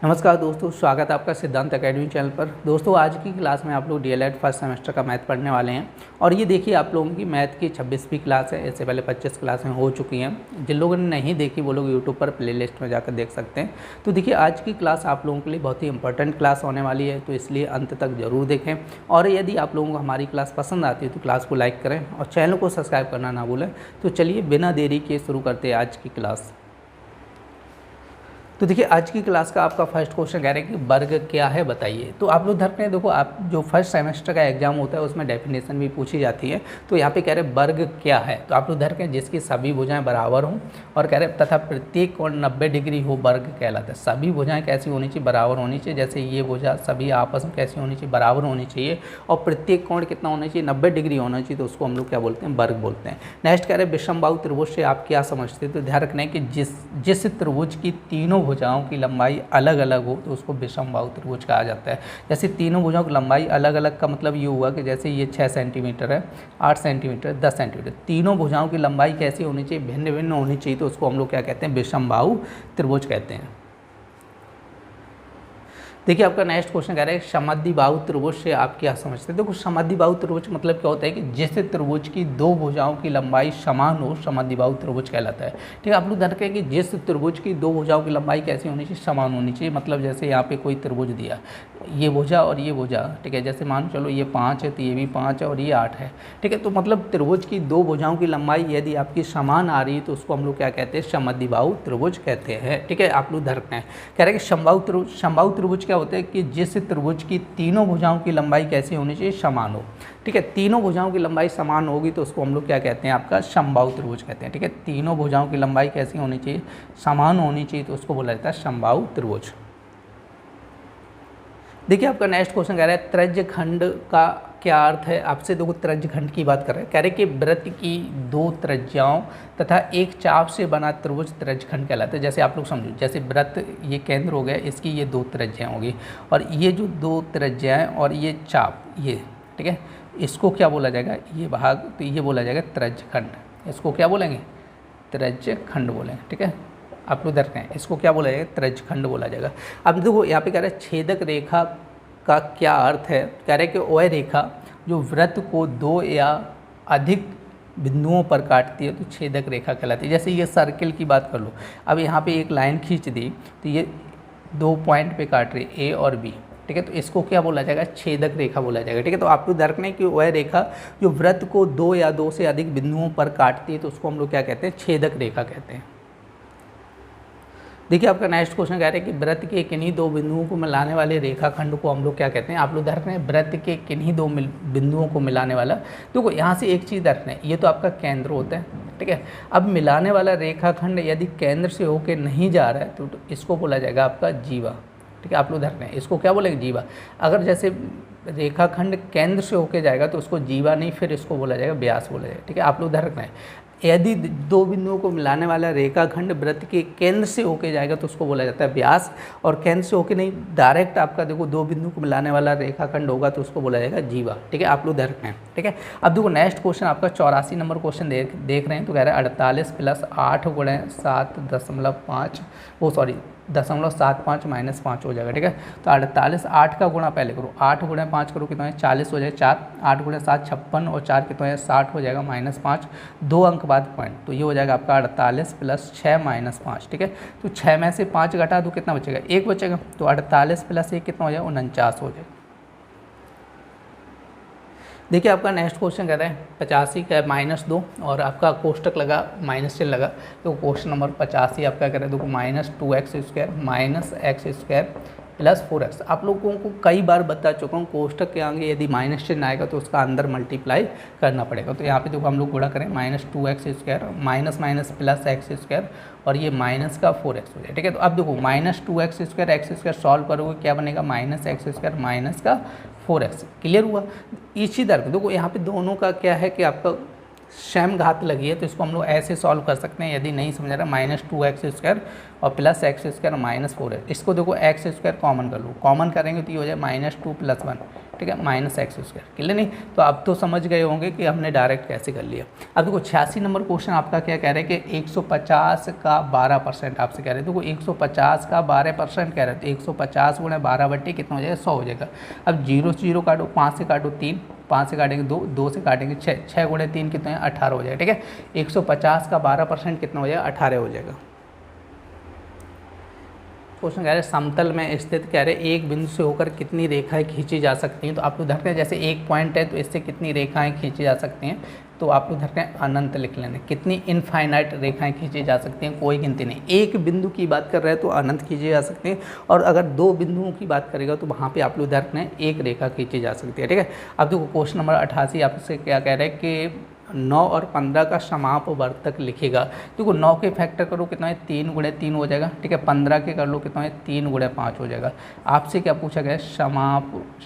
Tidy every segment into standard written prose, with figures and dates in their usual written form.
नमस्कार दोस्तों, स्वागत है आपका सिद्धांत एकेडमी चैनल पर। दोस्तों आज की क्लास में आप लोग डीएलएड फर्स्ट सेमेस्टर का मैथ पढ़ने वाले हैं और ये देखिए आप लोगों की मैथ की 26वीं क्लास है। इससे पहले 25 क्लासें हो चुकी हैं। जिन लोगों ने नहीं देखी वो लोग यूट्यूब पर प्लेलिस्ट में जाकर देख सकते हैं। तो देखिए आज की क्लास आप लोगों के लिए बहुत ही इंपॉर्टेंट क्लास होने वाली है, तो इसलिए अंत तक जरूर देखें। और यदि आप लोगों को हमारी क्लास पसंद आती है तो क्लास को लाइक करें और चैनल को सब्सक्राइब करना ना भूलें। तो चलिए बिना देरी के शुरू करते हैं आज की क्लास। तो देखिए आज की क्लास का आपका फर्स्ट क्वेश्चन कह रहे हैं कि वर्ग क्या है बताइए। तो आप लोग धर में देखो, आप जो फर्स्ट सेमेस्टर का एग्जाम होता है उसमें डेफिनेशन भी पूछी जाती है। तो यहाँ पे कह रहे हैं वर्ग क्या है, तो आप लोग धर के जिसकी सभी भुजाएं बराबर हों और कह रहे हैं तथा प्रत्येक कोण 90 डिग्री हो वर्ग कहलाता है। सभी भुजाएं कैसी होनी चाहिए, बराबर होनी चाहिए। जैसे ये भुजा सभी आपस में कैसी होनी चाहिए, बराबर होनी चाहिए। और प्रत्येक कोण कितना होना चाहिए, 90 डिग्री होना चाहिए। तो उसको हम लोग क्या बोलते हैं, वर्ग बोलते हैं। नेक्स्ट कह रहे हैं विषमबाहु त्रिभुज से आप क्या समझते हैं। तो ध्यान रखना है कि जिस त्रिभुज की तीनों भुजाओं की लंबाई अलग अलग हो तो उसको विषमबाहु त्रिभुज कहा जाता है। जैसे तीनों भुजाओं की लंबाई अलग अलग का मतलब ये हुआ कि जैसे ये 6 सेंटीमीटर है, 8 सेंटीमीटर, 10 सेंटीमीटर, तीनों भुजाओं की लंबाई कैसी होनी चाहिए, भिन्न भिन्न होनी चाहिए। तो उसको हम लोग क्या कहते हैं, विषमबाहु त्रिभुज कहते हैं। देखिए आपका नेक्स्ट क्वेश्चन कह रहा है समद्विबाहु त्रिभुज से आप क्या समझते हैं। देखो समद्विबाहु त्रिभुज मतलब क्या होता है कि जिस त्रिभुज की दो भुजाओं की लंबाई समान हो समद्विबाहु त्रिभुज कहलाता है। ठीक है, आप लोग ध्यान रखें कि जिस त्रिभुज की दो भुजाओं की लंबाई कैसी होनी चाहिए, समान होनी चाहिए। मतलब जैसे यहाँ पे कोई त्रिभुज दिया, ये भुजा और ये भुजा, ठीक है, जैसे मान चलो ये 5 है तो ये भी 5 है और ये 8 है। ठीक है, तो मतलब त्रिभुज की दो भुजाओं की लंबाई यदि आपकी समान आ रही है तो उसको हम लोग क्या कहते हैं, समद्विबाहु त्रिभुज कहते हैं। ठीक है, आप लोग ध्यान रखना है। कह रहे हैं कि समबाहु त्रिभुज क्या होता है कि जिस त्रिभुज की तीनों भुजाओं की लंबाई कैसी होनी चाहिए, समान हो। ठीक है, तीनों भुजाओं की लंबाई समान होगी तो उसको हम लोग क्या कहते हैं, आपका समबाहु त्रिभुज कहते हैं। ठीक है, तीनों भुजाओं की लंबाई कैसी होनी चाहिए, समान होनी चाहिए, तो उसको बोला जाता है समबाहु त्रिभुज। देखिए आपका नेक्स्ट क्वेश्चन कह रहा है त्रिज्यखंड का क्या अर्थ है। आपसे देखो त्रिज्यखंड की बात कर रहे हैं। कह रहे कि वृत्त की दो त्रिज्याओं तथा एक चाप से बना त्रिभुज त्रिज्यखंड कहलाता है। जैसे आप लोग समझो, जैसे वृत्त ये केंद्र हो गया, इसकी ये दो त्रिज्याएं होगी और ये जो दो त्रिज्याएं और ये चाप, ये ठीक है, इसको क्या बोला जाएगा, ये भाग, तो ये बोला जाएगा त्रिज्यखंड। इसको क्या बोलेंगे, त्रिज्यखंड बोलेंगे। ठीक है, आप लोग देखते हैं इसको क्या बोला जाएगा, त्रिज्यखंड बोला जाएगा। अब देखो यहाँ पे कह रहे हैं छेदक रेखा का क्या अर्थ है। कह रहे हैं कि वह रेखा जो वृत्त को दो या अधिक बिंदुओं पर काटती है तो छेदक रेखा कहलाती है। जैसे ये सर्किल की बात कर लो, अब यहाँ पे एक लाइन खींच दी तो ये दो पॉइंट पे काट रही है, ए और बी। ठीक है, तो इसको क्या बोला जाएगा, छेदक रेखा बोला जाएगा। ठीक है, तो आपको ध्यान रखना है कि वह रेखा जो वृत्त को दो या दो से अधिक बिंदुओं पर काटती है तो उसको हम लोग क्या कहते हैं, छेदक रेखा कहते हैं। देखिए आपका नेक्स्ट क्वेश्चन कह रहे हैं कि वृत्त के किन्हीं दो बिंदुओं को मिलाने वाले रेखाखंड को हम लोग क्या कहते हैं। आप लोग ध्यान रखना है वृत्त के किन्हीं दो बिंदुओं को मिलाने वाला। देखो यहाँ से एक चीज़ रखना है, ये तो आपका केंद्र होता है। ठीक है, अब मिलाने वाला रेखाखंड यदि केंद्र से होकर नहीं जा रहा है तो इसको बोला जाएगा आपका जीवा। ठीक है, आप लोग ध्यान रखना है, इसको क्या बोलेंगे, जीवा। अगर जैसे रेखाखंड केंद्र से होकर जाएगा तो उसको जीवा नहीं, फिर इसको बोला जाएगा व्यास बोला जाएगा। ठीक है, आप लोग ध्यान रखना है यदि दो बिंदुओं को मिलाने वाला रेखाखंड वृत्त के केंद्र से होके जाएगा तो उसको बोला जाता है व्यास। और केंद्र से होके नहीं, डायरेक्ट आपका देखो दो बिंदु को मिलाने वाला रेखाखंड होगा तो उसको बोला जाएगा जीवा। ठीक है, आप लोग ध्यान रखना है। ठीक है, अब देखो नेक्स्ट क्वेश्चन आपका 84 नंबर क्वेश्चन देख रहे हैं। तो कह रहे हैं 48 + 8 × 7.5 0.75 - 5 हो जाएगा। ठीक है, तो 48 8 का गुणा पहले करो, 8 × 5 करो कितना है, 40 हो जाएगा 4, 8 × 7 56 और 4 कितना है 60 हो जाएगा, -5, 2 अंक बाद पॉइंट, तो ये हो जाएगा आपका 48 + 6 - 5। ठीक है, तो 6 में से 5 घटा दो कितना बचेगा, 1 बचेगा। तो 48 + 1 कितना हो जाएगा, 49 हो जाएगा। देखिए आपका नेक्स्ट क्वेश्चन कह रहे हैं 85 का -2 और आपका कोष्टक लगा माइनस चिन्ह लगा। तो क्वेश्चन नंबर 85 आपका कह रहे हैं, देखो -2x² - x² + 4x। आप लोगों को कई बार बता चुका हूँ, कोष्टक के आगे यदि माइनस चिन्ह आएगा तो उसका अंदर मल्टीप्लाई करना पड़ेगा। तो यहाँ पे देखो हम लोग गुणा करें, -2x² माइनस प्लस x² और ये माइनस का 4x हो जाए। ठीक है, तो अब देखो -2x² x² सॉल्व करोगे क्या बनेगा, -x² माइनस का 4x। क्लियर हुआ। इसी तरह देखो यहाँ पे दोनों का क्या है कि आपका सेम घात लगी है तो इसको हम लोग ऐसे सॉल्व कर सकते हैं। यदि नहीं समझ रहा, -2x² और प्लस एक्स स्क्वायर माइनस 4 है। इसको देखो एक्स स्क्वायर कॉमन कर लो, कॉमन करेंगे तो ये हो जाए -2 + 1, ठीक है, माइनस एक्स स्क्वायर। क्लियर नहीं? तो अब तो समझ गए होंगे कि हमने डायरेक्ट कैसे कर लिया। अब देखो 86 नंबर क्वेश्चन आपका क्या कह रहे हैं कि 150 का 12% आपसे कह रहे हैं। देखो 150 का 12% कह रहे हैं, तो 150 × 12 कितना हो जाएगा, 100 हो जाएगा। अब 0 से 0 काटो, 5 से काटो 3, 5 से काटेंगे 2, 2 से काटेंगे 6, 6 × 3 कितना है, 18 हो जाएगा। ठीक है, 150 का 12% कितना हो जाएगा, 18 हो जाएगा। क्वेश्चन कह रहे हैं समतल में स्थित कह रहे एक बिंदु से होकर कितनी रेखाएं खींची जा सकती हैं। तो आप लोग धरते हैं जैसे एक पॉइंट है तो इससे कितनी रेखाएं खींची जा सकती हैं, तो आप लोग धरते हैं अनंत लिख लेने। कितनी इनफाइनाइट रेखाएं खींची जा सकती हैं, कोई गिनती नहीं। एक बिंदु की बात कर रहे हैं तो अनंत खींची जा सकती हैं, और अगर 2 बिंदुओं की बात करेगा तो वहाँ पे आप लोग धरते हैं एक रेखा खींची जा सकती है। ठीक है, अब देखो क्वेश्चन नंबर 88 आपसे क्या कह रहे हैं कि 9 और 15 का समापवर्तक लिखेगा। देखो 9 के फैक्टर करो कितना है, 3 × 3 हो जाएगा। ठीक है, 15 के कर लो कितना है, 3 × 5 हो जाएगा। आपसे क्या पूछा गया है,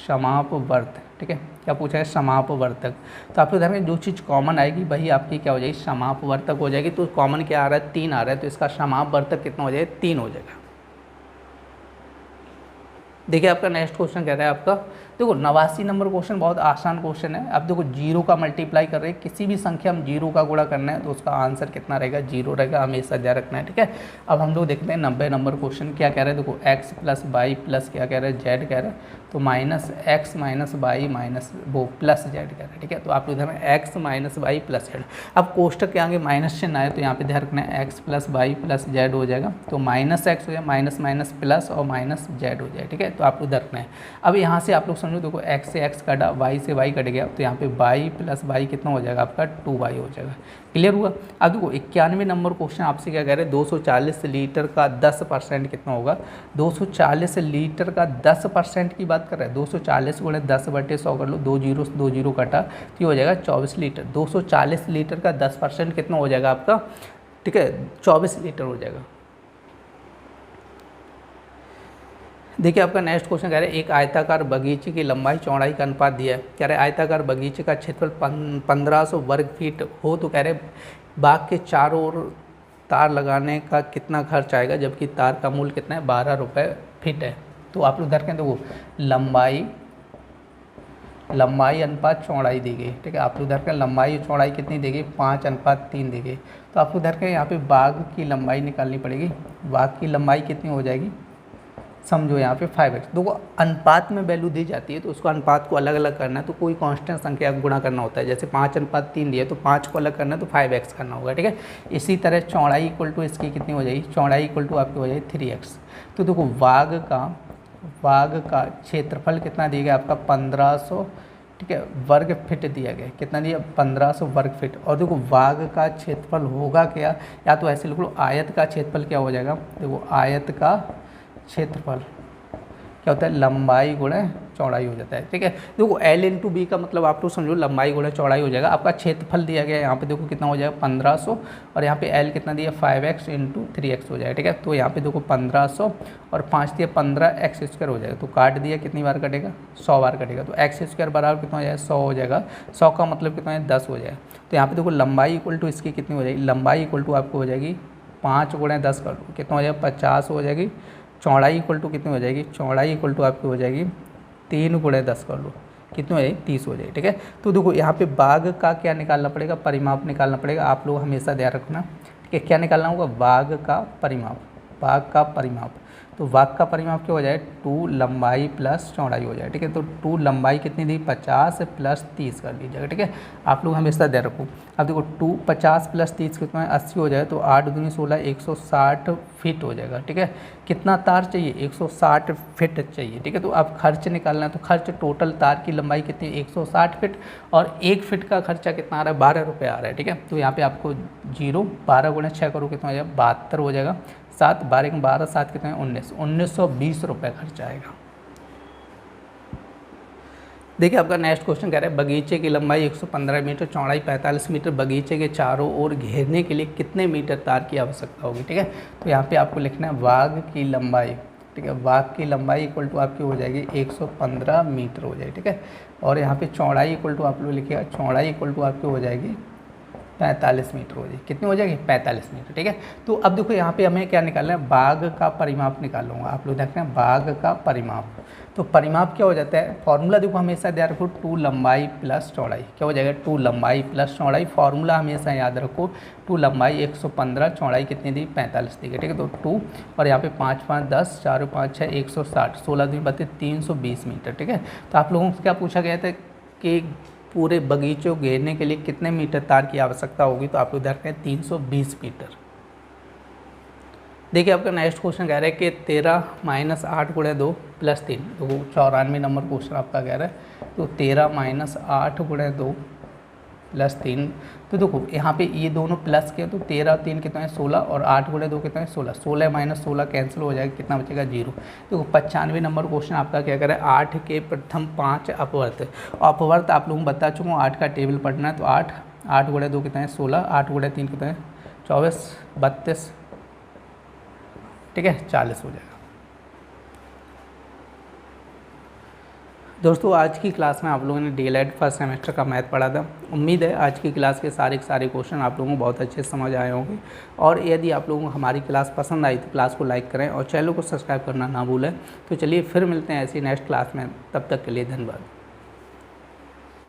समापवर्तक। ठीक है, क्या पूछा है, समापवर्तक। तो आप लोग में जो चीज़ कॉमन आएगी वही आपकी क्या हो जाएगी, समापवर्तक हो जाएगी। तो कॉमन क्या आ रहा है, 3 आ रहा है, तो इसका समापवर्तक कितना हो जाएगा, 3 हो जाएगा। देखिए आपका नेक्स्ट क्वेश्चन कह रहा है आपका, देखो 89 नंबर क्वेश्चन बहुत आसान क्वेश्चन है। अब देखो 0 का मल्टीप्लाई कर रहे हैं, किसी भी संख्या हम 0 का गुणा करना है तो उसका आंसर कितना रहेगा, 0 रहेगा, हमेशा ध्यान रखना है। ठीक है, अब हम लोग देखते हैं 90 नंबर क्वेश्चन क्या कह रहे हैं। देखो x + y प्लस क्या कह रहे हैं, z कह रहे हैं, तो -x - y माइनस वो प्लस z कह रहे हैं। ठीक है, तो आप लोग ध्यान रखें x - y प्लस z। अब कोष्टक के आगे माइनस चिन्ह आए तो यहाँ पे ध्यान रखना है x + y प्लस z हो जाएगा, तो -x हो जाए, माइनस माइनस प्लस और माइनस z हो जाए। ठीक है, तो आप लोग ध्यान रखना है। अब यहाँ से आप लोग समझो, देखो x से x कटा, y से y कट गया, तो यहाँ पे y + y कितना हो जाएगा आपका, 2y हो जाएगा। क्लियर हुआ? अब देखो 91 नंबर क्वेश्चन आपसे क्या कह रहे हैं, 240 लीटर का 10% कितना होगा। 240 लीटर का 10% की बात कर रहे हैं, 240 × 10/100 कर लो, 2 0 2 0 कटा, तो ये हो जाएगा 24 लीटर। 240 लीटर का 10% कितना हो जाएगा आपका, ठीक है, 24 लीटर हो जाएगा। देखिए आपका नेक्स्ट क्वेश्चन कह रहे हैं एक आयताकार बगीचे की लंबाई चौड़ाई का अनुपात दिया है। कह रहे आयताकार बगीचे का क्षेत्रफल 1500 वर्ग फीट हो, तो कह रहे बाग के चारों ओर तार लगाने का कितना खर्च आएगा, जबकि तार का मूल्य कितना है, 12 रुपये फीट है। तो आप लोग देखें तो वो लंबाई अनुपात चौड़ाई दी गई। ठीक है, आप लोग देखें लंबाई चौड़ाई कितनी दी गई, 5:3 दी गई। तो आप लोग देखें यहाँ पे बाग की लंबाई निकालनी पड़ेगी। बाग की लंबाई कितनी हो जाएगी, समझो यहाँ पे 5x। देखो अनुपात में वैल्यू दी जाती है तो उसको अनुपात को अलग अलग करना है, तो कोई कांस्टेंट संख्या का गुणा करना होता है। जैसे 5:3 दिया तो 5 को अलग करना है तो 5x करना होगा। ठीक है, इसी तरह चौड़ाई इक्वल टू इसकी कितनी हो जाएगी, चौड़ाई इक्वल टू आपकी हो जाएगी 3x। तो देखो बाग का क्षेत्रफल कितना दिया गया आपका, 1500, ठीक है, वर्ग फीट दिया गया। कितना दिया, 1500 वर्ग फीट। और देखो बाग का क्षेत्रफल होगा क्या, या तो ऐसे लिख लो, आयत का क्षेत्रफल क्या हो जाएगा। देखो आयत का क्षेत्रफल क्या होता है, लंबाई गुणा चौड़ाई हो जाता है। ठीक है, देखो L × B का मतलब आप लोग समझो लंबाई गुणा चौड़ाई हो जाएगा। आपका क्षेत्रफल दिया गया है यहाँ पे, देखो कितना हो जाएगा 1500, और यहाँ पे L कितना दिया 5x × 3x हो जाएगा। ठीक है, तो यहाँ पे देखो 1500 और 5 दिया 15x² हो जाएगा। तो काट दिया, कितनी बार कटेगा, 100 बार कटेगा। तो x² बराबर कितना हो जाएगा, 100 हो जाएगा। 100 का मतलब कितना है, 10 हो जाएगा। तो यहाँ पे देखो लंबाई इक्वल टू इसकी कितनी हो जाएगी, लंबाई इक्वल टू आपको हो जाएगी 5 × 10 कर लो, कितना हो जाएगा 50 हो जाएगी। चौड़ाई इक्वल टू कितनी हो जाएगी, चौड़ाई इक्वल टू आपकी हो जाएगी 3 × 10 कर लो, कितनी हो जाएगी 30 हो जाएगी। ठीक है, तो देखो यहाँ पे बाग का क्या निकालना पड़ेगा, परिमाप निकालना पड़ेगा। आप लोग हमेशा ध्यान रखना, ठीक है, क्या निकालना होगा, बाग का परिमाप। तो बाग का परिमाप क्या हो जाए, 2 लंबाई प्लस चौड़ाई हो जाए। ठीक है, तो 2 लंबाई कितनी दी, 50 + 30 कर लीजिएगा। ठीक है, आप लोग हमेशा ध्यान रखो। अब देखो 50 + 30 कितना है, 80 हो जाए, तो 8 दूनी 16, 160 फीट हो जाएगा। ठीक है, कितना तार चाहिए, 160 फीट चाहिए। ठीक है, तो अब खर्च निकालना है, तो खर्च टोटल तार की लंबाई कितनी है, 160 फीट, और 1 फीट का खर्चा कितना आ रहा है, 12 रुपये आ रहा है। ठीक है, तो यहाँ पे आपको 0 12 × 6 करो, कितना हो जाएगा 72 हो जाएगा। 7 12 × 12 7 कितने हैं, 1920 रुपये खर्चा आएगा। देखिए आपका नेक्स्ट क्वेश्चन कह रहा है बगीचे की लंबाई 115 मीटर, चौड़ाई 45 मीटर, बगीचे के चारों ओर घेरने के लिए कितने मीटर तार की आवश्यकता होगी। ठीक है, तो यहाँ पे आपको लिखना है बाग की लंबाई। ठीक है, बाग की लंबाई इक्वल टू आपकी हो जाएगी 115 मीटर हो जाएगी। ठीक है, और यहाँ पे चौड़ाई इक्वल टू आप लोग लिखिएगा, चौड़ाई इक्वल टू आपकी हो जाएगी 45 मीटर हो जाएगी। कितनी हो जाएगी? 45 मीटर। ठीक है, तो अब देखो यहाँ पे हमें क्या निकालना है, बाघ का परिमाप निकाल लूँगा। आप लोग देख रहे हैं बाघ का परिमाप, तो परिमाप क्या हो जाता है, फॉर्मूला देखो हमेशा याद रखो, 2 लंबाई प्लस चौड़ाई। क्या हो जाएगा? 2 लंबाई प्लस चौड़ाई। फॉर्मूला हमेशा याद रखो, 2 लंबाई 115, चौड़ाई कितनी दी? 45 दी। ठीक है, तो 2 और यहाँ पे 5 5 10, 4 5 6 160, 16 दूनी 32, 320 मीटर। ठीक है, तो आप लोगों से क्या पूछा गया था कि पूरे बगीचे को घेरने के लिए कितने मीटर तार की आवश्यकता होगी, तो आप लोग देख रहे हैं 320 मीटर। देखिए आपका नेक्स्ट क्वेश्चन कह रहा है कि 13 - 8 × 2 + 3, तो 94 नंबर क्वेश्चन आपका कह रहा है। तो 13 - 8 × 2 + 3, तो देखो यहाँ पे ये दोनों प्लस के, तो 13 और 3 कितना है? 16, और 8 × 2 कितना है? 16। 16 - 16 कैंसिल हो जाएगा, कितना बचेगा? 0। देखो 95 नंबर क्वेश्चन आपका क्या कह रहा है, 8 के प्रथम 5 अपवर्त। अपवर्त आप लोगों को बता चुका हूँ, 8 का टेबल पढ़ना है। तो 8 × 2 कितना है? 16, 8 × 3 कितना है? 24, 32, ठीक है, 40 हो जाएगा। दोस्तों आज की क्लास में आप लोगों ने डीएलएड फर्स्ट सेमेस्टर का मैथ पढ़ा था। उम्मीद है आज की क्लास के सारे क्वेश्चन आप लोगों को बहुत अच्छे से समझ आए होंगे। और यदि आप लोगों को हमारी क्लास पसंद आई तो क्लास को लाइक करें और चैनल को सब्सक्राइब करना ना भूलें। तो चलिए फिर मिलते हैं ऐसी नेक्स्ट क्लास में, तब तक के लिए धन्यवाद।